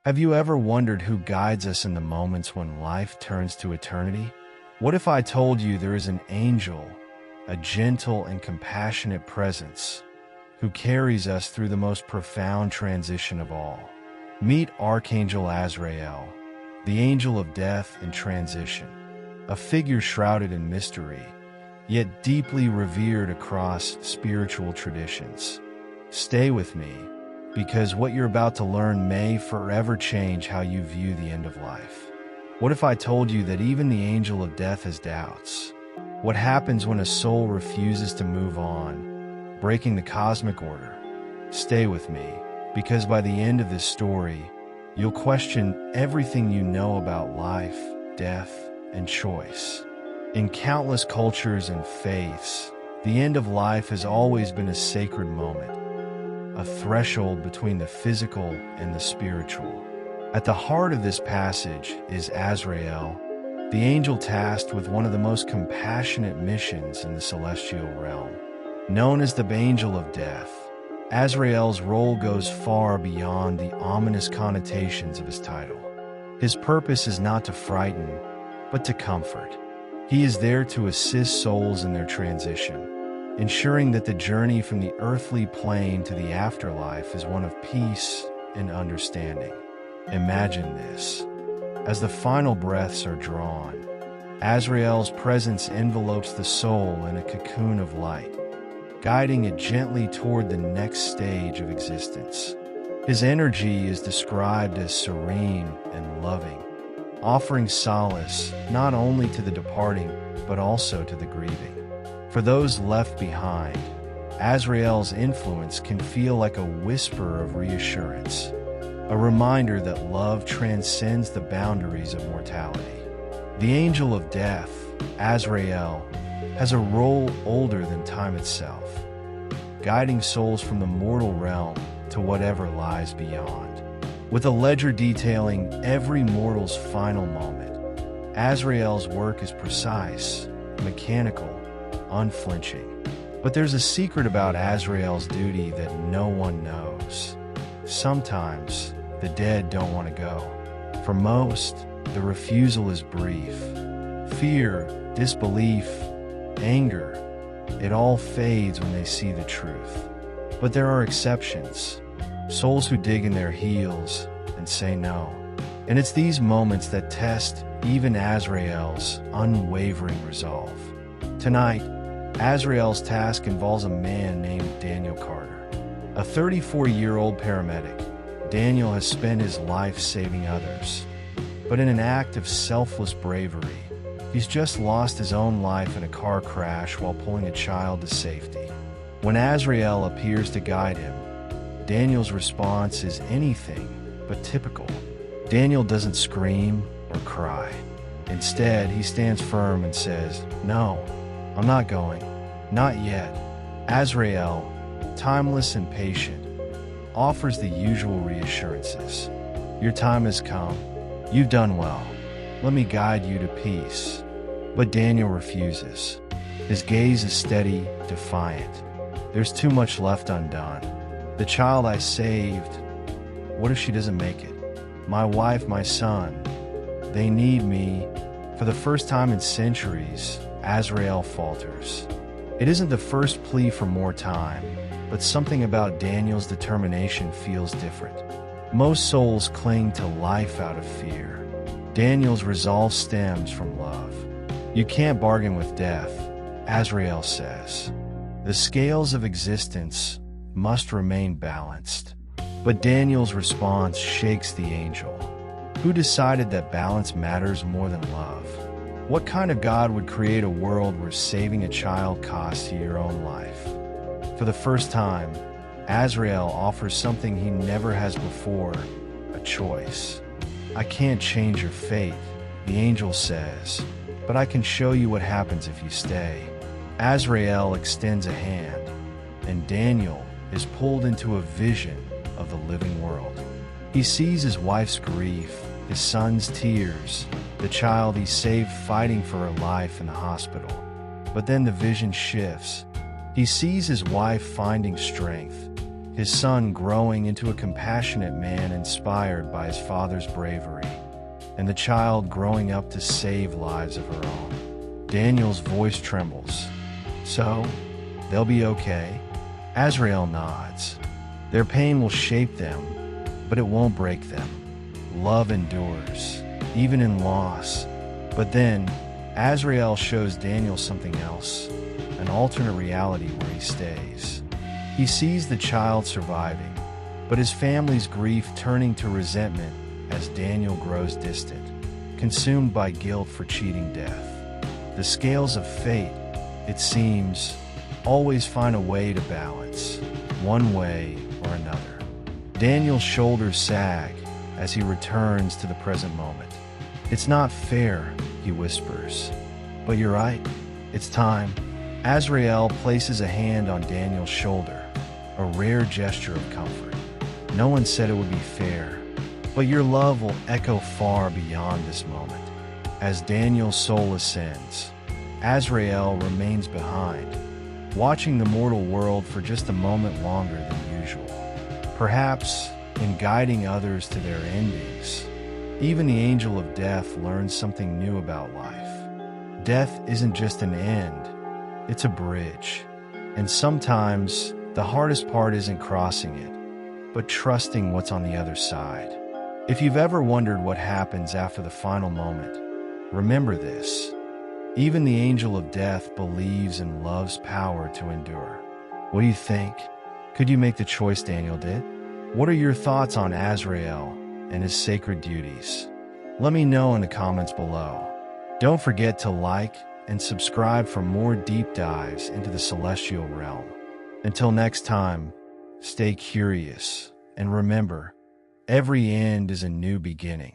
Have you ever wondered who guides us in the moments when life turns to eternity? What if I told you there is an angel, a gentle and compassionate presence, who carries us through the most profound transition of all? Meet Archangel Azrael, the angel of death and transition, a figure shrouded in mystery, yet deeply revered across spiritual traditions. Stay with me, because what you're about to learn may forever change how you view the end of life. What if I told you that even the angel of death has doubts? What happens when a soul refuses to move on, breaking the cosmic order? Stay with me, because by the end of this story, you'll question everything you know about life, death, and choice. In countless cultures and faiths, the end of life has always been a sacred moment, a threshold between the physical and the spiritual. At the heart of this passage is Azrael, the angel tasked with one of the most compassionate missions in the celestial realm. Known as the angel of death, Azrael's role goes far beyond the ominous connotations of his title. His purpose is not to frighten, but to comfort. He is there to assist souls in their transition, ensuring that the journey from the earthly plane to the afterlife is one of peace and understanding. Imagine this. As the final breaths are drawn, Azrael's presence envelopes the soul in a cocoon of light, guiding it gently toward the next stage of existence. His energy is described as serene and loving, offering solace not only to the departing, but also to the grieving. For those left behind, Azrael's influence can feel like a whisper of reassurance, a reminder that love transcends the boundaries of mortality. The angel of death, Azrael, has a role older than time itself, guiding souls from the mortal realm to whatever lies beyond. With a ledger detailing every mortal's final moment, Azrael's work is precise, mechanical, unflinching. But there's a secret about Azrael's duty that no one knows. Sometimes, the dead don't want to go. For most, the refusal is brief. Fear, disbelief, anger, it all fades when they see the truth. But there are exceptions. Souls who dig in their heels and say no. And it's these moments that test even Azrael's unwavering resolve. Tonight, Azrael's task involves a man named Daniel Carter. A 34-year-old paramedic, Daniel has spent his life saving others. But in an act of selfless bravery, he's just lost his own life in a car crash while pulling a child to safety. When Azrael appears to guide him, Daniel's response is anything but typical. Daniel doesn't scream or cry. Instead, he stands firm and says, "No, I'm not going. Not yet." Azrael, timeless and patient, offers the usual reassurances. "Your time has come. You've done well. Let me guide you to peace." But Daniel refuses. His gaze is steady, defiant. "There's too much left undone. The child I saved, what if she doesn't make it? My wife, my son, they need me." For the first time in centuries, Azrael falters. It isn't the first plea for more time, but something about Daniel's determination feels different. Most souls cling to life out of fear. Daniel's resolve stems from love. "You can't bargain with death," Azrael says. "The scales of existence must remain balanced." But Daniel's response shakes the angel. Who decided that balance matters more than love? What kind of God would create a world where saving a child costs you your own life? For the first time, Azrael offers something he never has before, a choice. "I can't change your fate," the angel says, "but I can show you what happens if you stay." Azrael extends a hand, and Daniel is pulled into a vision of the living world. He sees his wife's grief, his son's tears, the child he saved fighting for her life in the hospital. But then the vision shifts. He sees his wife finding strength, his son growing into a compassionate man inspired by his father's bravery, and the child growing up to save lives of her own. Daniel's voice trembles. So, they'll be okay? Azrael nods. Their pain will shape them, but it won't break them. Love endures, even in loss. But then, Azrael shows Daniel something else, an alternate reality where he stays. He sees the child surviving, but his family's grief turning to resentment as Daniel grows distant, consumed by guilt for cheating death. The scales of fate, it seems, always find a way to balance, one way or another. Daniel's shoulders sag as he returns to the present moment. "It's not fair," he whispers. "But you're right. It's time." Azrael places a hand on Daniel's shoulder, a rare gesture of comfort. "No one said it would be fair, but your love will echo far beyond this moment." As Daniel's soul ascends, Azrael remains behind, watching the mortal world for just a moment longer than usual. Perhaps in guiding others to their endings, even the angel of death learns something new about life. Death isn't just an end, it's a bridge. And sometimes the hardest part isn't crossing it, but trusting what's on the other side. If you've ever wondered what happens after the final moment, remember this. Even the angel of death believes in love's power to endure. What do you think? Could you make the choice Daniel did? What are your thoughts on Azrael and his sacred duties? Let me know in the comments below. Don't forget to like and subscribe for more deep dives into the celestial realm. Until next time, stay curious and remember, every end is a new beginning.